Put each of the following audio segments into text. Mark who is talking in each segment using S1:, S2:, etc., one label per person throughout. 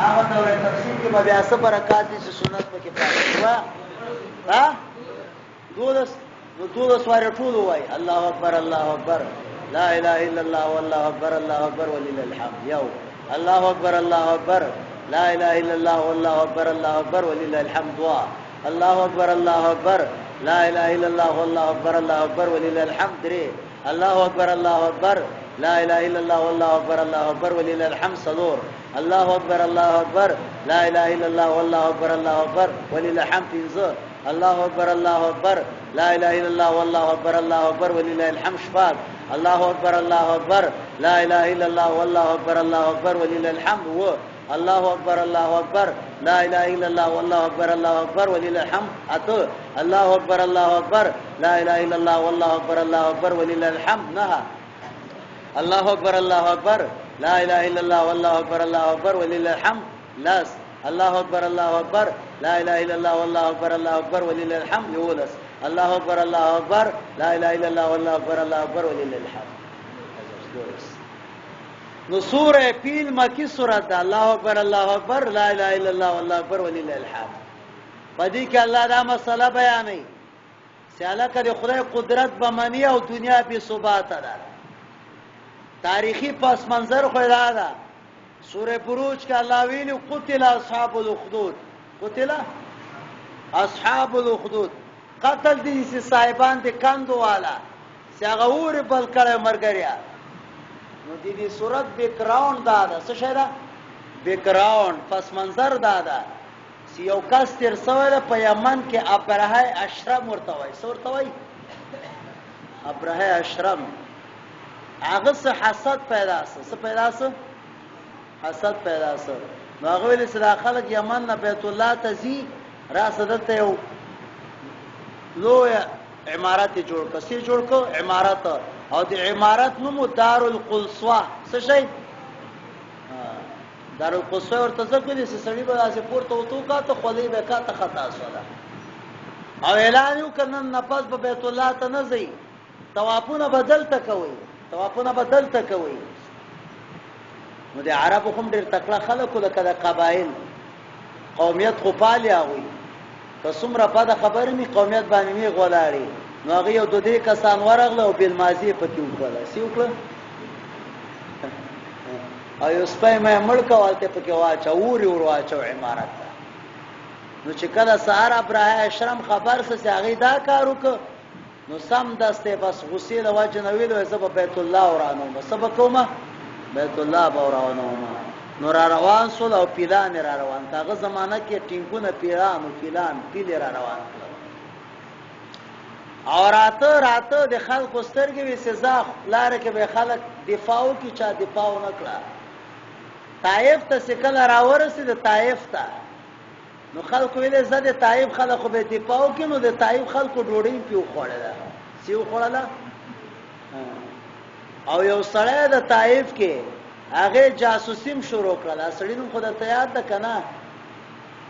S1: هغه دورې تفسیر کې به بیا څه برکات دي چې سنت پکې پاتې وا ها دولس واره ټول وای الله اکبر الله اکبر لا اله الا الله والله اکبر الله اکبر ولله الحمد یو الله اکبر الله اکبر لا اله الا الله والله اکبر الله اکبر ولله الحمد وا الله اکبر الله اکبر لا اله الا الله والله اکبر الله اکبر ولله الحمد درې الله اکبر الله اکبر لا اله الا الله والله اکبر الله اکبر ولله الحمد صدور الله اکبر الله اکبر لا اله الا الله والله اکبر الله اکبر ولله الحمد انزه الله اکبر الله اکبر لا اله الا الله والله اکبر الله اکبر ولله الحمد شفاق الله اکبر الله اکبر لا اله الا الله والله اکبر الله اکبر ولله الحمد و الله اکبر الله اکبر لا اله الا الله والله اکبر الله اکبر ولله الحمد اتو الله اکبر الله اکبر لا اله الا الله والله اکبر الله اکبر ولله الحمد نه الله اکبر الله اکبر لا اله الا الله والله اکبر الله اکبر ولله الحمد لاس الله اکبر الله اکبر لا اله الا الله والله اکبر الله اکبر ولله الحمد يولس الله اکبر الله اکبر لا اله الا الله والله اکبر الله اکبر ولله الحمد نو سوره فیل مکی سورۃ الله اکبر الله اکبر لا اله الا الله والله اکبر ولله الحمد پدې کې الله دا مسله بیانوي سیاله کړي خدای قدرت به منی او دنیا به ثبات ده تاریخی پس منظر خو دا سوره بروج کې الله ویلي قتل اصحاب الاخدود قتل اصحاب الاخدود قتل دي سي صاحبان دي کندو والا څنګه بل کړه مرګریا نو دې صورت بیک گراوند دا څه شي دا بیک گراوند پس منظر دا یو کس تر سوال په یمن کې ابرهه اشرم ورته وای څورته وای ابرهه اشرم هغه څه حسد پیدا څه پیدا حسد پیدا نو هغه ویل چې خلک یمن نه بیت الله ته زی را صدته یو لوی عمارت جوړ کسي جوړ کو عمارت او د عمارت نوم دارالقصوى څه شي دارالقصوى ورته ځکه دي چې سړي به تاسو پورته وته کا ته خولې به کا ته خطا شوله او اعلان یو کنن نفس په بیت الله ته نه زی طوافونه بدل تکوي نو د عربو هم ډېر تکړه خلکو د کده قبایل قومیت خو پالیا وي که څومره په د خبرې می قومیت باندې می غولاړي نو هغه یو دوه دې کسان ورغله او بل مازی پکې وکړه سیوکړه او یو سپای مې مړ کولته پکې واچو اوري ور واچو عمارت نو چې کله سهار ابراهیم اشرم خبر سره هغه دا کار وکړ نو سم دسته بس غصې د واجب نه ویلو زه په بیت الله ورانو سبا کومه بیت الله ورانو نو را روان سول او پیلان را روان هغه زمانہ کې ټینګونه پیلان را روان او راته د خلکو سترګې وي سزا لاره کې به خلک دفاعو کې چا دفاع نه کړه طائف ته سکل راورسې د طائف ته نو خلکو ویل زده طائف خلکو به دفاعو کې نو د طائف خلکو ډوډۍ پیو خوړله سیو خوړله او یو سړی د طائف کې هغه جاسوسیم شروع کړل سړی نو خدای ته یاد ده کنه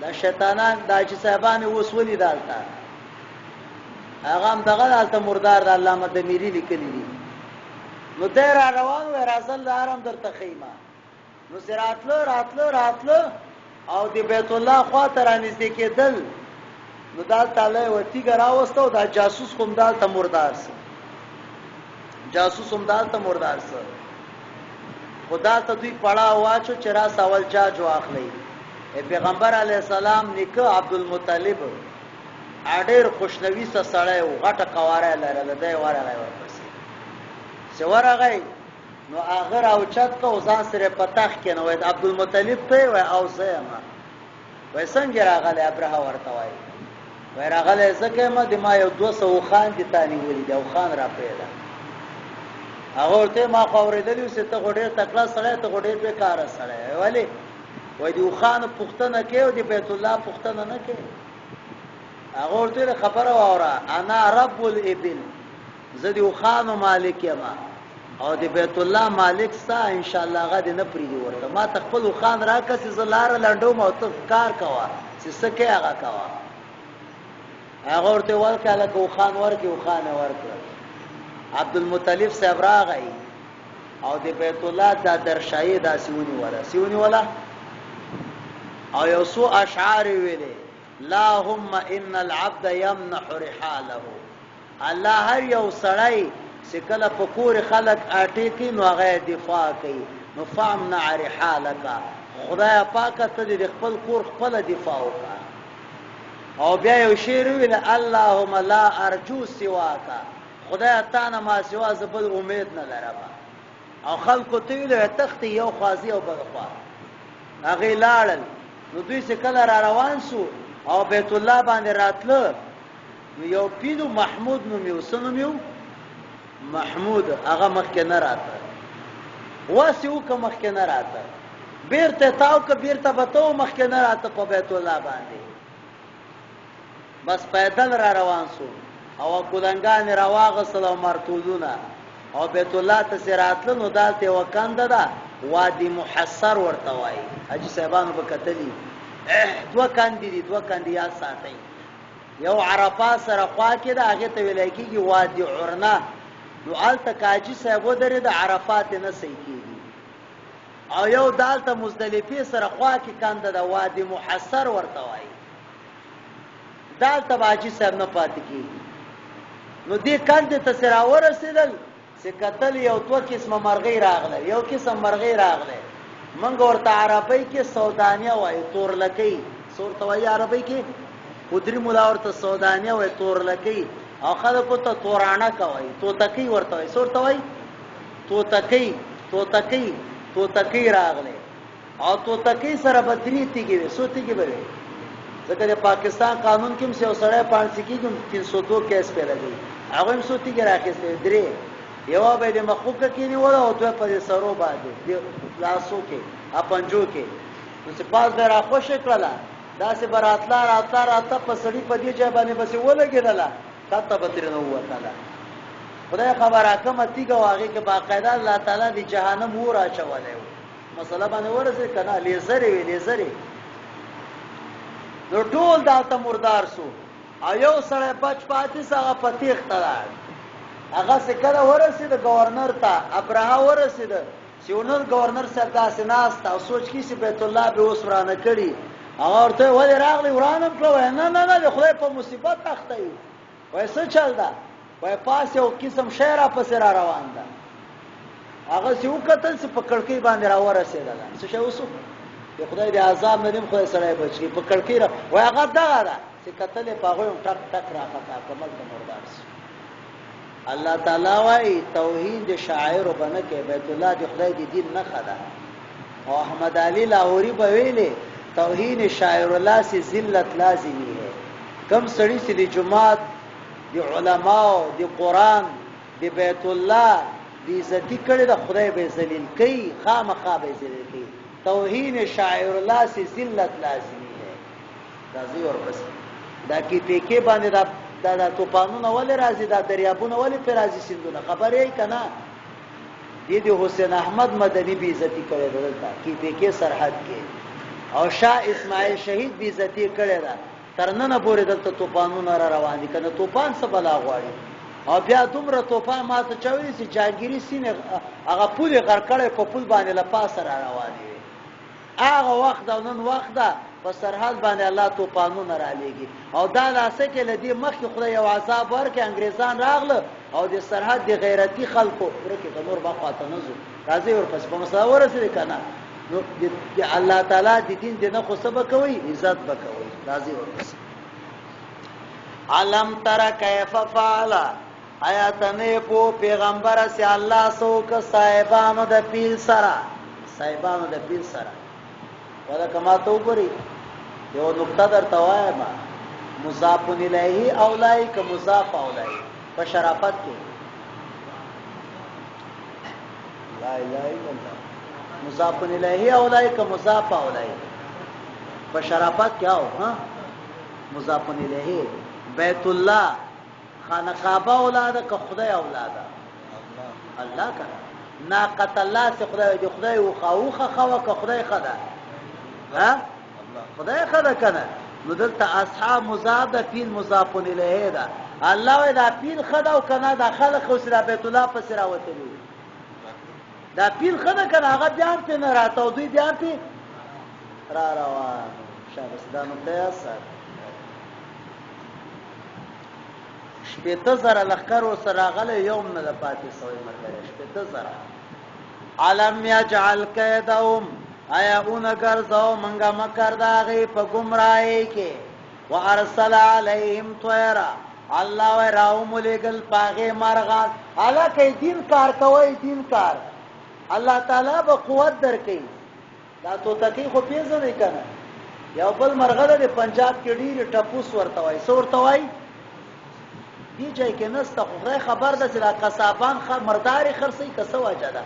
S1: دا شیطانان دا چې صاحبانه وسولي دالته هغه هم دغه دالته مردار د علامه دمیری لیکلی دي نو دیر روان و رازل دارم در تخیمه نو راتلو او دی بیت الله خواته رانږدې کېدل نو دال تعالی وتی ګراوستو دا جاسوس کوم دالته مردار سي خدا ته دوی پړا واچو چې را سوال چا جواب اخلي پیغمبر علی السلام نیکه عبدالمطلب اډیر خوشنوي سره و غټه قواره لرله دی ورپسې څورغه نو هغه راوچت کو ځان سره پتاخ کنه وای عبدالمطلب ته وای او زما وای څنګه راغله ابرهه ورته وای راغله زکه ما د ما یو 200 خان دي تانی ولید او خان را پیدا هغه ورته ما خوریدلی وسه ته غډیر تکلا سره ته غډیر به کار سره ولی وای دی خان پختنه کې او دی بیت الله پختنه نه کې هغه ورته خبره واره انا رب الابل زدی خان مالک یما او دی بیت الله مالک ستا ان شاء الله غد نه پریدي ورته ما تخپل خان راکس زلار لنډو مو ته کار کوا چې سکه هغه کوا هغه ورته ورکاله کو خان ورکه عبدالمطلب صاحب راغی او دی بیت الله دا درشای دا سیونی ولا او یو سو اشعار ویلې اللهم ان العبد يمنح رحاله الله هر یو سړی چې کله په کور خلق اټی کی نو هغه دفاع کوي نو فامنع رحالک خدای پاک ته دې خپل کور خپل دفاع وکړه او بیا یو شعر ویل اللهم لا ارجو سواک خدای تعالی ما سوا زبل امید نه لرم او خلکو ته ویل تخت یو قاضي او بغفا هغه لاړل نو دوی څه کله را روان سو او بیت الله باندې راتله یو پیلو محمود نو میوسنو میو محمود هغه مخکې نه راته واسیو که مخکې نه راته بیرته تاو که بیرته بتو مخکې نه راته په بیت الله باندې بس پیدل را روان سو او کولنګان را واغسل او مرتودونه او بیت الله ته سراتل نو دالته وکانده ده وادي محصر ورته وای حاجی صاحبانو په کتلی دوه کاندیدات ساتي یو عرفات سره خوا کې ده هغه ته ویل کېږي وادي عرنا نو آلته کاجی صاحب درې د عرفات نه صحیح کېږي او یو دالته مزدلفه سره خوا کې کانده ده وادي محصر ورته وای دالته باجی صاحب نه پاتې کېږي نو دې کاندې ته سره ورسېدل چې قتل یو دوه قسمه مرغۍ راغله یو قسم مرغۍ راغله منګ ورته عربی کې سودانیه وای تورلکی سورته وای عربی کې خودري مولا ورته سودانیه وای تورلکی او خلکو ته تورانه کوي توتکی ورته وای سورته وای توتکی راغله او توتکی سره بدري تیږي سوتیږي به ځکه د پاکستان قانون کې هم سړی پانسی کېږي 302 کیس په لګي هغه هم سوتیږي راکېسته درې یو به د مخوکه کې نیول او دوه په سرو باندې د لاسو کې اپنجو کې نو چې پاس به را خوش کړله داسې براتلا راته په سړی په دې ځای باندې بس ولګېدله کته به ترې نه ووتله خدای خبره کومه تیږه واغې کې باقاعده الله تعالی د جهنم اور اچولی و مسله باندې ورسېد که نه لیزرې نو ټول دالته مردار سو او یو سړی بچ پاتې سه هغه په تیښته لاړ هغه څه کله ورسېد ګورنر ته ابرهه ورسېد چې ونر ګورنر صاحب داسې ناست او سوچ کې چې بیت الله به اوس ورانه کړي هغه ورته ولې راغلی ورانه کړه نه د خدای په مصیبت اخته یو وای څه چل ده وای پاس یو قسم شی را پسې را روان ده هغه چې وکتل چې په کړکۍ باندې را ورسېدله څه شی وسو د خدای د عذاب نه دیم خدای سړی بچي په کړکۍ را وای هغه دغه ده چې کتل په هغه ټک راخته کمل ته مردار شي الله تعالی وای توحید شاعر وبنه کې بیت الله د خدای د دین نه خدا او احمد علی لاهوری په ویلې توحید شاعر الله سے ذلت لازمی ہے کم سړی چې د جماعت د علماء د قران د بیت الله د عزت کړي د خدای به ذلیل کوي خامخا به ذلیل کوي توحید شاعر الله سے ذلت لازمی ہے راځي اور بس دا کې پکې باندې دا توپانونه ولې راځي دا دریابونه ولې پر راځي سیندونه خبرې کنا دې حسین احمد مدني بي عزتي کړي دلته کې پکې سرحد کې او شاه اسماعیل شهید بي عزتي کړي دا ترننه پورې دلته توپانونه را روان دي کنه توپان څه بلا غواړي او بیا دومره توپان ماته چوي چې جاګيري سینه هغه پولې غر کړي په پول باندې لپاسه را روان دي هغه وخت او نن وخت دا په سرحد باندې الله توپانونه را لېږي او دا لاسه کې لدی مخکې خدای یو عذاب ورکړي انګريزان راغله او د سرحد د غیرتی خلکو ورکه د نور بقاته نزو راځي ورپس په مساوره سره کنه نو د الله تعالی د دین د نه خو سبق کوي عزت وکوي راځي ورپس علم تر کیف فعل آیات نه په پیغمبر سي الله سو ک صاحبانو د پیل سره ولا کما ته وګوري یو نقطه درته وایم مضاف الیه اولای ک مضاف اولای په شرافت کې لا اله الا الله مضاف الیه اولای ک مضاف اولای په شرافت کې او ها مضاف الیه بیت الله خانقاه اولاد ک خدای اولاد الله کړه ناقت الله سے خدای او خوخه خوا ک خدای خدا ها خدای خدا کنه نو دلته اصحاب مضاف د پیل مضاف الیه ده الله دا پیل خدا او کنه دا خلق خو سره بیت الله پس راوته دا پیل خدا کنه هغه بیان ته نه راته دوی بیان ته را روان شاباس دا نقطه اثر شپېته زره لښکر ورسره راغلی یو هم نه ده پاتې سوی ملګری شپېته زره علم یجعل کیدهم آیا اونه ګرځو منګه مکر د هغې په ګمراهۍ کې وارسل علیهم طیرا الله وی راومولېږل په هغې مرغان هلکه دین کار کوئ دین کار الله تعالی به قوت درکوي دا توتکۍ خو پېژنئ که نه یو بل مرغه ده د پنجاب کې ډېرې ټپوس ورته وایي څه ورته وایي دې ځای کې نسته خو خدای خبر ده چې دا قصابان مردارې خرڅوي که څه وجه ده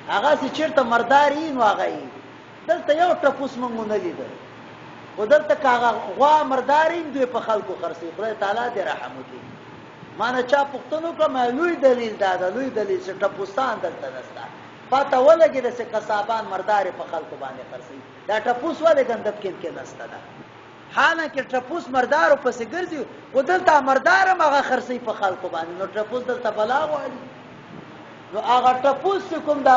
S1: هغسې چېرته مردار یي نو هغه یي دلته یو ټپوس موږ ونه لیده خو دلته که هغه غوا مردار یي دوی په خلکو خرڅوي خدای تعالی دې رحم وکړي ما نه چا پوښتنه وکړه لوی دلیل دا ده لوی دلیل چې ټپوسان دلته نسته پته ولګېده چې قصابان مردارې په خلکو باندې خرڅوي دا ټپوس ولې ګندبکین کې نسته ده حالانکه ټپوس مردارو پسې ګرځي خو دلته مردار هم هغه خرڅوي په خلکو باندې نو ټپوس دلته بلا غواړي نو هغه ټپوس چې کوم دا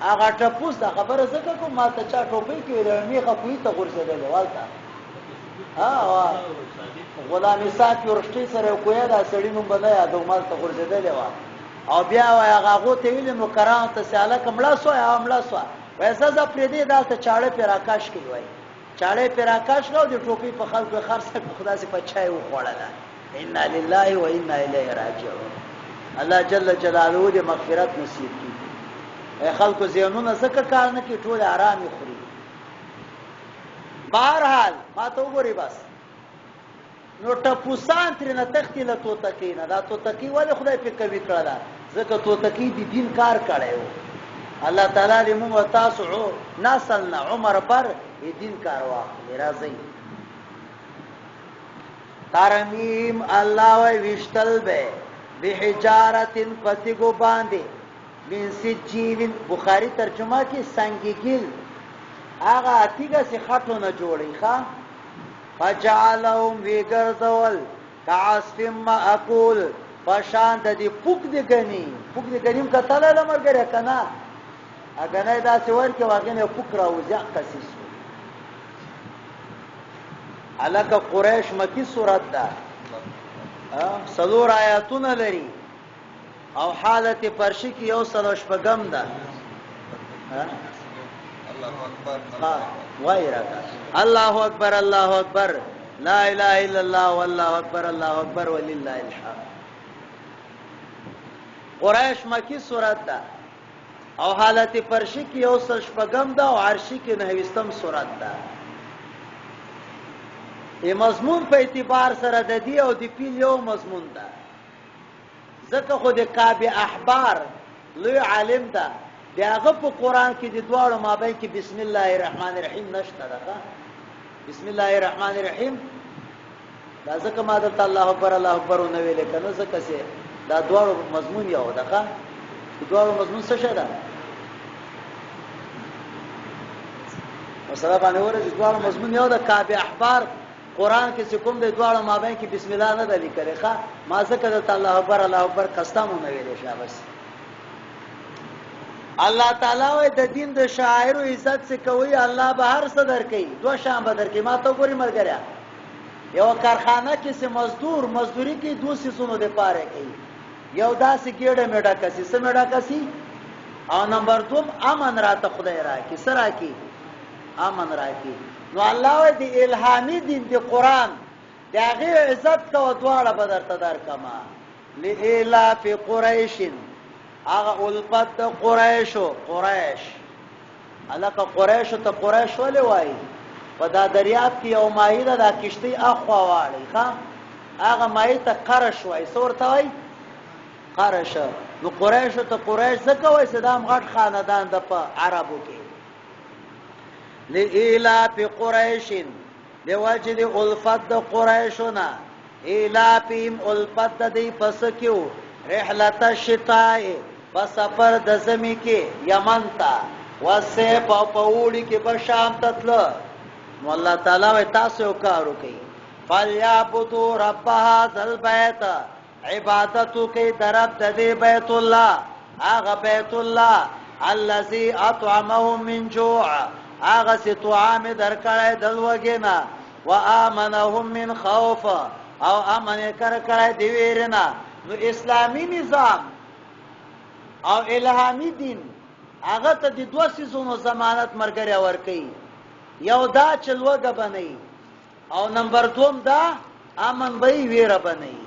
S1: هغه ټپوس دا خبره ځکه کوم ما ته چا ټوپۍ کې ویل میخه کوهي ته غورځېدلې والته غلامي صاحب یورشټۍ سره یو کویه دا سړي نوم به نه یادوم هلته غورځېدلې وه او بیا وایي هغه هغو ته ویلې نوکرانو ته چې هلکه مړه سوه هغه مړه سوه وایي ښځه پرېږدې دلته چاړه پرې راکاش کړي وایي چاړه پرې راکاش کړه او د ټوپۍ په خلکو یې خرڅه کړه خو داسې په چای وخوړله انا لله و انا الیه راجعون الله جل جلاله دې مغفرت نصیب کړي خلکو ذهنونه ځکه کار نه کوي ټول آرام یې خوري بهرحال ما ته وګورئ بس نو ټپوسان ترېنه تښتي له توتکۍ نه دا توتکۍ ولې خدای پرې قوي کړله ځکه توتکۍ د دین کار کړی و الله تعالی دې موږ او تاسو نسل نه عمر بر د دین کار واخلي راځئ ترمیم الله وی ویشتل به بحجارت پتیګو باندې من سجیل بخاری ترجمه کې سنگیګل هغه اتیګه سي خټو نه جوړي ښا فجعلهم وګرځول کعصف مأکول پشان د دې پوک دې غنیم کتل له مرګره کنه اګه نه دا څور کې واګنه پوک راوځه قصیص الکه قریش مکی سورت ده سلور آیاتونه لري او حالت پرشی کی یو سلو شپگم ده الله اکبر وای راکا الله اکبر الله اکبر لا اله الا الله والله اکبر الله اکبر ولله الحمد قریش مکی سورت ده او حالت پرشی کی یو سل شپگم ده او عرشی کی نهویستم سورت ده ای مضمون په اعتبار سره د دی او د پیل یو مضمون ده ځکه خو د کعب احبار لوی عالم ده د هغه په قرآن کې د دواړو مابین کې بسم الله الرحمن الرحیم نشته ده بسم الله الرحمن الرحیم دا ځکه ما دلته الله اکبر ونه ویلې که نه ځکه چې دا دواړو مضمون یو ده د دواړو مضمون څه شی ده مسله باندې وره چې دواړو مضمون یو ده کعب احبار قرآن کې چې کوم د دواړو مابین کې بسم الله نه ده لیکلې ښه ما ځکه دلته الله اکبر قسم ونه ویلې شه بس الله تعالی وې د دین د شاعر عزت څخه کوي الله به هر څه درکې دوه شان به درکې ما ته ګوري ملګریا یو کارخانه کې چې مزدوري کې دوه سيزونو د پاره کوي یو داسې ګډه میډا کسي سمېډا کسي او نمبر 2 امن راته خدای راکې سره کې امن راکې نو الله وې د الهامي دین د قران دغه عزت کو دواړه بدر تدار کما لإلاف قریش هغه الفت قریش الکه قریش ته قریش ولې وای په دا دریاب کې یو ماهیده دا کشتی اخوا واړی ښا هغه ماهی ته قرش وای څورته وای قرش نو قریش ته قریش ځکه وای صدام غټ خاندان د په عربو کې لإلاف قریش لوجد الفت قریشنا إلافهم الفت دی پس کیو رحلت الشتاء پسفر د زمی کې یمن تا وسه په پوړی کې بشام تتل نو الله تعالی و تاسو کارو کوي فلیعبدوا رب هذا البيت عبادتو کې درب د بیت الله هغه بیت الله الذي اطعمهم من جوع هغه سی طعام درکړای دلوګینا وآمنهم من خوف او امن کړکړای دی ویرنا نو اسلامی نظام او الهامی دین هغه ته د دوه سيزونو ضمانت مرګري ورکي یو دا چلوګه بنئ او نمبر 2 دا امن به ویره بنئ